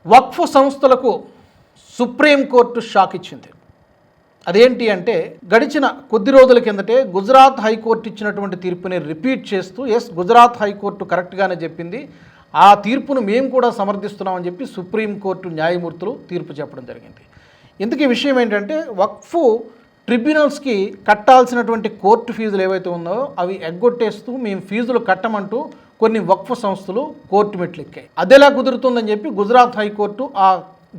వక్ఫ్ సంస్థలకు supreme court shock ఇచ్చింది. అదేంటి అంటే గడిచిన కొద్ది రోజుల కిందటే గుజరాత్ హైకోర్టు ఇచ్చినటువంటి తీర్పుని రిపీట్ చేస్తూ గుజరాత్ హైకోర్టు కరెక్ట్గానే చెప్పింది, ఆ తీర్పును మేము కూడా సమర్థిస్తున్నామని చెప్పి సుప్రీంకోర్టు న్యాయమూర్తులు తీర్పు చెప్పడం జరిగింది. ఇందుకీ విషయం ఏంటంటే వక్ఫ్ ట్రిబ్యునల్స్కి కట్టాల్సినటువంటి కోర్టు ఫీజులు ఏవైతే ఉన్నాయో అవి ఎగ్గొట్టేస్తూ మేము ఫీజులు కట్టమంటూ కొన్ని వక్ఫ్ సంస్థలు కోర్టు మెట్లు ఎక్కాయి. అదెలా కుదురుతుందని చెప్పి గుజరాత్ హైకోర్టు ఆ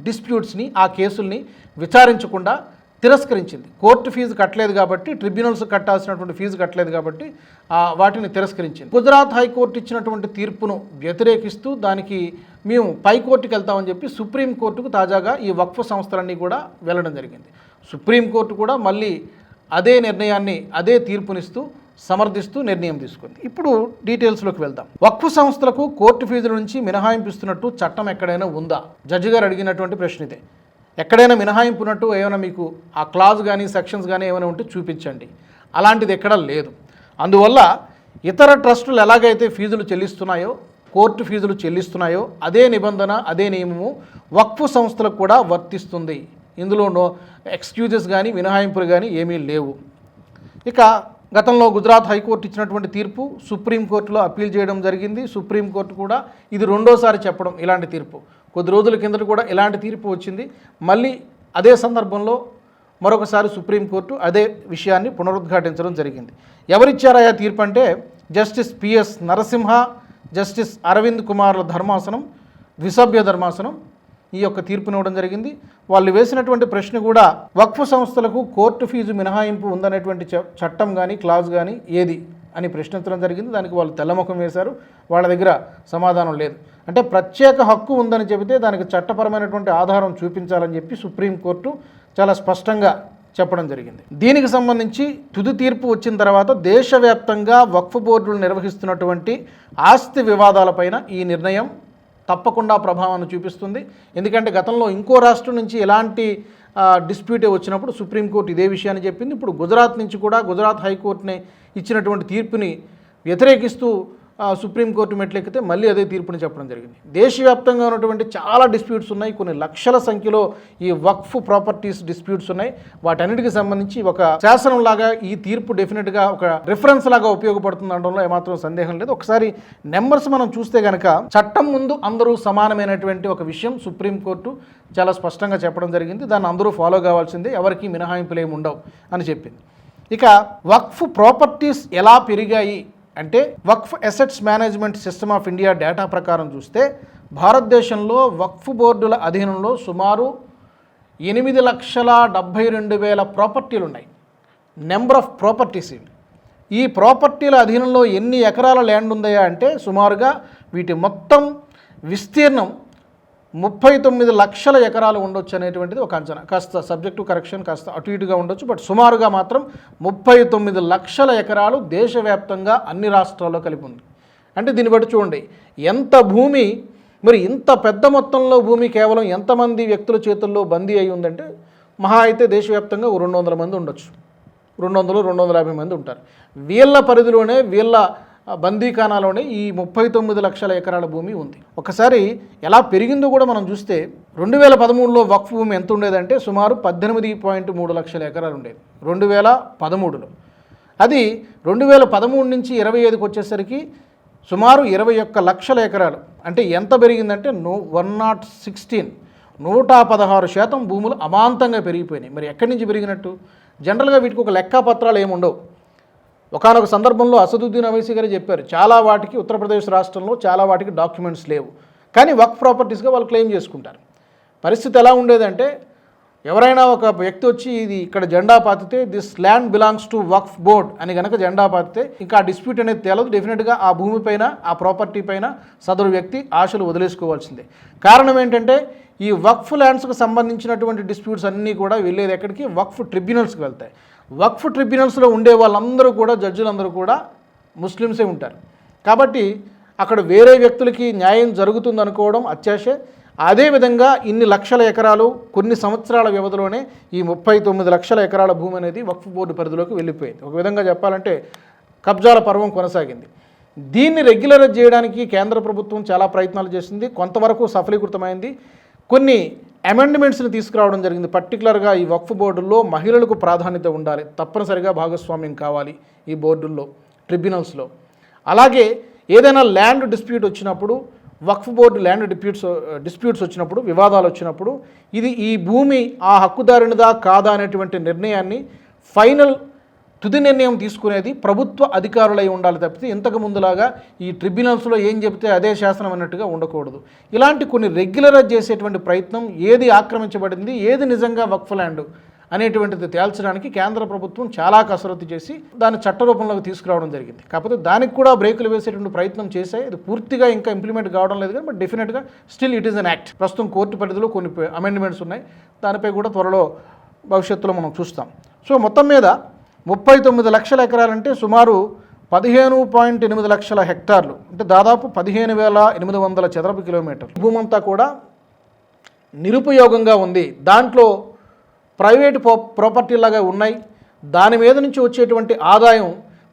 డిస్ప్యూట్స్ని, ఆ కేసుల్ని విచారించకుండా తిరస్కరించింది. కోర్టు ఫీజు కట్టలేదు కాబట్టి, ట్రిబ్యునల్స్ కట్టాల్సినటువంటి ఫీజు కట్టలేదు కాబట్టి వాటిని తిరస్కరించింది. గుజరాత్ హైకోర్టు ఇచ్చినటువంటి తీర్పును వ్యతిరేకిస్తూ దానికి మేము పైకోర్టుకి వెళ్తామని చెప్పి సుప్రీంకోర్టుకు తాజాగా ఈ వక్ఫ్ సంస్థలన్నీ కూడా వెళ్ళడం జరిగింది. సుప్రీంకోర్టు కూడా మళ్ళీ అదే నిర్ణయాన్ని, అదే తీర్పునిస్తూ సమర్థిస్తూ నిర్ణయం తీసుకుంది. ఇప్పుడు డీటెయిల్స్లోకి వెళ్దాం. వక్ఫ్ సంస్థలకు కోర్టు ఫీజుల నుంచి మినహాయింపిస్తున్నట్టు చట్టం ఎక్కడైనా ఉందా? జడ్జి గారు అడిగినటువంటి ప్రశ్న ఇదే. ఎక్కడైనా మినహాయింపు ఉన్నట్టు ఏమైనా మీకు ఆ క్లాజ్ కానీ సెక్షన్స్ కానీ ఏమైనా ఉంటే చూపించండి. అలాంటిది ఎక్కడా లేదు. అందువల్ల ఇతర ట్రస్టులు ఎలాగైతే ఫీజులు చెల్లిస్తున్నాయో, కోర్టు ఫీజులు చెల్లిస్తున్నాయో అదే నిబంధన, అదే నియమము వక్ఫ్ సంస్థలకు కూడా వర్తిస్తుంది. ఇందులో నో ఎక్స్క్యూజెస్ కానీ మినహాయింపులు కానీ ఏమీ లేవు. ఇక గతంలో గుజరాత్ హైకోర్టు ఇచ్చినటువంటి తీర్పు సుప్రీంకోర్టులో అప్పీల్ చేయడం జరిగింది. సుప్రీంకోర్టు కూడా ఇది రెండోసారి చెప్పడం ఇలాంటి తీర్పు. కొద్ది రోజుల కిందట కూడా ఇలాంటి తీర్పు వచ్చింది. మళ్ళీ అదే సందర్భంలో మరొకసారి సుప్రీంకోర్టు అదే విషయాన్ని పునరుద్ఘాటించడం జరిగింది. ఎవరిచ్చారా ఆ తీర్పు అంటే justice P S Narasimha, justice Arvind కుమార్ల ధర్మాసనం, ద్విసభ్య ధర్మాసనం ఈ యొక్క తీర్పునివ్వడం జరిగింది. వాళ్ళు వేసినటువంటి ప్రశ్న కూడా వక్ఫ్ సంస్థలకు కోర్టు ఫీజు మినహాయింపు ఉందనేటువంటి చట్టం కానీ క్లాజ్ కానీ ఏది అని ప్రశ్నించడం జరిగింది. దానికి వాళ్ళు తెల్లముఖం వేశారు. వాళ్ళ దగ్గర సమాధానం లేదు. అంటే ప్రత్యేక హక్కు ఉందని చెబితే దానికి చట్టపరమైనటువంటి ఆధారం చూపించాలని చెప్పి సుప్రీంకోర్టు చాలా స్పష్టంగా చెప్పడం జరిగింది. దీనికి సంబంధించి తుది తీర్పు వచ్చిన తర్వాత దేశవ్యాప్తంగా వక్ఫ్ బోర్డులు నిర్వహిస్తున్నటువంటి ఆస్తి వివాదాలపైన ఈ నిర్ణయం తప్పకుండా ప్రభావాన్ని చూపిస్తుంది. ఎందుకంటే గతంలో ఇంకో రాష్ట్రం నుంచి ఎలాంటి డిస్ప్యూటే వచ్చినప్పుడు సుప్రీంకోర్టు ఇదే విషయాన్ని చెప్పింది. ఇప్పుడు గుజరాత్ నుంచి కూడా గుజరాత్ హైకోర్టుని ఇచ్చినటువంటి తీర్పుని వ్యతిరేకిస్తూ సుప్రీంకోర్టు మెట్లెక్కితే మళ్ళీ అదే తీర్పుని చెప్పడం జరిగింది. దేశవ్యాప్తంగా ఉన్నటువంటి చాలా డిస్ప్యూట్స్ ఉన్నాయి. కొన్ని లక్షల సంఖ్యలో ఈ వక్ఫ్ ప్రాపర్టీస్ డిస్ప్యూట్స్ ఉన్నాయి. వాటన్నిటికి సంబంధించి ఒక శాసనంలాగా ఈ తీర్పు డెఫినెట్గా ఒక రిఫరెన్స్ లాగా ఉపయోగపడుతుంది అనడంలో ఏమాత్రం సందేహం లేదు. ఒకసారి నెంబర్స్ మనం చూస్తే కనుక చట్టం ముందు అందరూ సమానమైనటువంటి ఒక విషయం సుప్రీంకోర్టు చాలా స్పష్టంగా చెప్పడం జరిగింది. దాన్ని అందరూ ఫాలో కావాల్సిందే, ఎవరికి మినహాయింపులు ఏమి ఉండవు అని చెప్పింది. ఇక వక్ఫ్ ప్రాపర్టీస్ ఎలా పెరిగాయి అంటే Waqf assets management system of India data ప్రకారం చూస్తే భారతదేశంలో వక్ఫ్ బోర్డుల అధీనంలో సుమారు 8,72,000 ప్రాపర్టీలు ఉన్నాయి. Number of properties. ఈ ప్రాపర్టీల అధీనంలో ఎన్ని ఎకరాల ల్యాండ్ ఉందయా అంటే సుమారుగా వీటి మొత్తం విస్తీర్ణం 39 లక్షల ఎకరాలు ఉండొచ్చు అనేటువంటిది ఒక అంచనా. కాస్త సబ్జెక్టు కరెక్షన్ కాస్త అటు ఇటుగా ఉండొచ్చు, బట్ సుమారుగా మాత్రం 39 లక్షల ఎకరాలు దేశవ్యాప్తంగా అన్ని రాష్ట్రాల్లో కలిపి ఉంది. అంటే దీన్ని బట్టి చూడండి ఎంత భూమి, మరి ఇంత పెద్ద మొత్తంలో భూమి కేవలం ఎంతమంది వ్యక్తుల చేతుల్లో బందీ అయి ఉందంటే మహా అయితే దేశవ్యాప్తంగా 200 మంది ఉండొచ్చు, 200-250 మంది ఉంటారు. వీళ్ళ పరిధిలోనే, వీళ్ళ బందీఖానాలోనే ఈ 39 లక్షల ఎకరాల భూమి ఉంది. ఒకసారి ఎలా పెరిగిందో కూడా మనం చూస్తే 2013లో వక్ఫ్ భూమి ఎంత ఉండేదంటే సుమారు 18.3 లక్షల ఎకరాలు ఉండేది 2013లో. అది 2013 నుంచి 25కి వచ్చేసరికి సుమారు 21 లక్షల ఎకరాలు. అంటే ఎంత పెరిగిందంటే 116% భూములు అమాంతంగా పెరిగిపోయినాయి. మరి ఎక్కడి నుంచి పెరిగినట్టు? జనరల్గా వీటికి ఒక లెక్కపత్రాలు ఏముండవు. ఒకానొక సందర్భంలో అసదుద్దీన్ అవైసీ గారు చెప్పారు, చాలా వాటికి ఉత్తరప్రదేశ్ రాష్ట్రంలో చాలా వాటికి డాక్యుమెంట్స్ లేవు, కానీ వక్ఫ్ ప్రాపర్టీస్గా వాళ్ళు క్లెయిమ్ చేసుకుంటారు. పరిస్థితి ఎలా ఉండేదంటే ఎవరైనా ఒక వ్యక్తి వచ్చి ఇది ఇక్కడ జెండా పాతితే this land belongs to Waqf board అని కనుక జెండా పాతితే ఇంకా ఆ డిస్ప్యూట్ అనేది తేలదు. డెఫినెట్గా ఆ భూమి పైన, ఆ ప్రాపర్టీ పైన సదరు వ్యక్తి ఆశలు వదిలేసుకోవాల్సిందే. కారణం ఏంటంటే ఈ వక్ఫ్ ల్యాండ్స్కి సంబంధించినటువంటి డిస్ప్యూట్స్ అన్నీ కూడా వెళ్ళేది ఎక్కడికి? వక్ఫ్ ట్రిబ్యునల్స్కి వెళ్తాయి. వక్ఫ్ ట్రిబ్యునల్స్లో ఉండే వాళ్ళందరూ కూడా, జడ్జిలందరూ కూడా ముస్లిమ్సే ఉంటారు. కాబట్టి అక్కడ వేరే వ్యక్తులకి న్యాయం జరుగుతుంది అనుకోవడం అత్యాశే. అదేవిధంగా ఇన్ని లక్షల ఎకరాలు కొన్ని సంవత్సరాల వ్యవధిలోనే ఈ 39 లక్షల ఎకరాల భూమి అనేది వక్ఫ్ బోర్డు పరిధిలోకి వెళ్ళిపోయింది. ఒక విధంగా చెప్పాలంటే కబ్జాల పర్వం కొనసాగింది. దీన్ని రెగ్యులరైజ్ చేయడానికి కేంద్ర ప్రభుత్వం చాలా ప్రయత్నాలు చేసింది, కొంతవరకు సఫలీకృతమైంది. కొన్ని అమెండ్మెంట్స్ని తీసుకురావడం జరిగింది. పర్టికులర్గా ఈ వక్ఫ్ బోర్డుల్లో మహిళలకు ప్రాధాన్యత ఉండాలి, తప్పనిసరిగా భాగస్వామ్యం కావాలి ఈ బోర్డుల్లో, ట్రిబ్యునల్స్లో. అలాగే ఏదైనా ల్యాండ్ డిస్ప్యూట్ వచ్చినప్పుడు, వక్ఫ్ బోర్డు ల్యాండ్ డిస్ప్యూట్స్ వచ్చినప్పుడు, వివాదాలు వచ్చినప్పుడు ఇది ఈ భూమి ఆ హక్కుదారునిదా కాదా అనేటువంటి నిర్ణయాన్ని ఫైనల్ తుది నిర్ణయం తీసుకునేది ప్రభుత్వ అధికారులై ఉండాలి తప్పితే ఇంతకు ముందులాగా ఈ ట్రిబ్యునల్స్లో ఏం చెబితే అదే శాసనం అన్నట్టుగా ఉండకూడదు. ఇలాంటి కొన్ని రెగ్యులరైజ్ చేసేటువంటి ప్రయత్నం, ఏది ఆక్రమించబడింది, ఏది నిజంగా వక్ఫ్ ల్యాండ్ అనేటువంటిది తేల్చడానికి కేంద్ర ప్రభుత్వం చాలా కసరత్తు చేసి దాన్ని చట్టరూపంలోకి తీసుకురావడం జరిగింది. కాకపోతే దానికి కూడా బ్రేకులు వేసేటువంటి ప్రయత్నం చేశాయి. అది పూర్తిగా ఇంకా ఇంప్లిమెంట్ కావడం లేదు కానీ బట్ డెఫినెట్గా still it is an act. ప్రస్తుతం కోర్టు పరిధిలో కొన్ని అమెండ్మెంట్స్ ఉన్నాయి, దానిపై కూడా త్వరలో భవిష్యత్తులో మనం చూస్తాం. సో మొత్తం మీద 39 లక్షల ఎకరాలంటే సుమారు 15.8 లక్షల హెక్టార్లు, అంటే దాదాపు 15,800 చదరపు కిలోమీటర్లు భూమంతా కూడా నిరుపయోగంగా ఉంది. దాంట్లో ప్రైవేటు ప్రాపర్టీలాగా ఉన్నాయి. దాని మీద నుంచి వచ్చేటువంటి ఆదాయం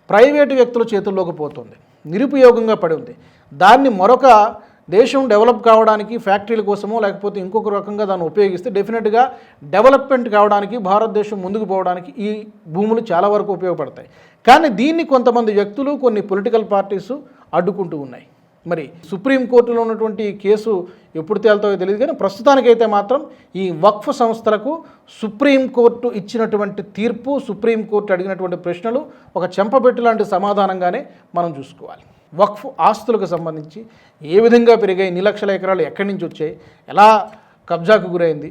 ప్రైవేటు వ్యక్తుల చేతుల్లోకి పోతుంది, నిరుపయోగంగా పడి ఉంది. దాన్ని మరొక దేశం డెవలప్ కావడానికి, ఫ్యాక్టరీల కోసమో లేకపోతే ఇంకొక రకంగా దాన్ని ఉపయోగిస్తే డెఫినెట్గా డెవలప్మెంట్ కావడానికి, భారతదేశం ముందుకు పోవడానికి ఈ భూములు చాలా వరకు ఉపయోగపడతాయి. కానీ దీన్ని కొంతమంది వ్యక్తులు, కొన్ని పొలిటికల్ పార్టీస్ అడ్డుకుంటూ ఉన్నాయి. మరి సుప్రీంకోర్టులో ఉన్నటువంటి కేసు ఎప్పుడు తేలుతాయో తెలియదు కానీ ప్రస్తుతానికైతే మాత్రం ఈ వక్ఫ్ సంస్థలకు సుప్రీంకోర్టు ఇచ్చినటువంటి తీర్పు, సుప్రీంకోర్టు అడిగినటువంటి ప్రశ్నలు ఒక చెంపబెట్టు లాంటి సమాధానంగానే మనం చూసుకోవాలి. వక్ఫ్ ఆస్తులకు సంబంధించి ఏ విధంగా పెరిగాయి, 2 లక్షల ఎకరాలు ఎక్కడి నుంచి వచ్చాయి, ఎలా కబ్జాకు గురైంది,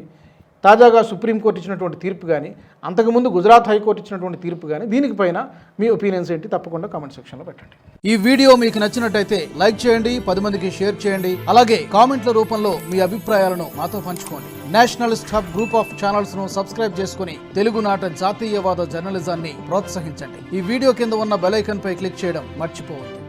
తాజాగా సుప్రీంకోర్టు ఇచ్చినటువంటి తీర్పు కానీ, అంతకుముందు గుజరాత్ హైకోర్టు ఇచ్చినటువంటి తీర్పు కానీ, దీనిపైన మీ ఒపీనియన్స్ ఏంటి తప్పకుండా కామెంట్ సెక్షన్లో పెట్టండి. ఈ వీడియో మీకు నచ్చినట్టయితే లైక్ చేయండి, 10 మందికి షేర్ చేయండి. అలాగే కామెంట్ల రూపంలో మీ అభిప్రాయాలను మాతో పంచుకోండి. Nationalist hub group of channels ను సబ్స్క్రైబ్ చేసుకుని తెలుగునాట జాతీయవాద జర్నలిజాన్ని ప్రోత్సహించండి. ఈ వీడియో కింద ఉన్న బెల్ ఐకాన్ పై క్లిక్ చేయడం మర్చిపోవద్దు.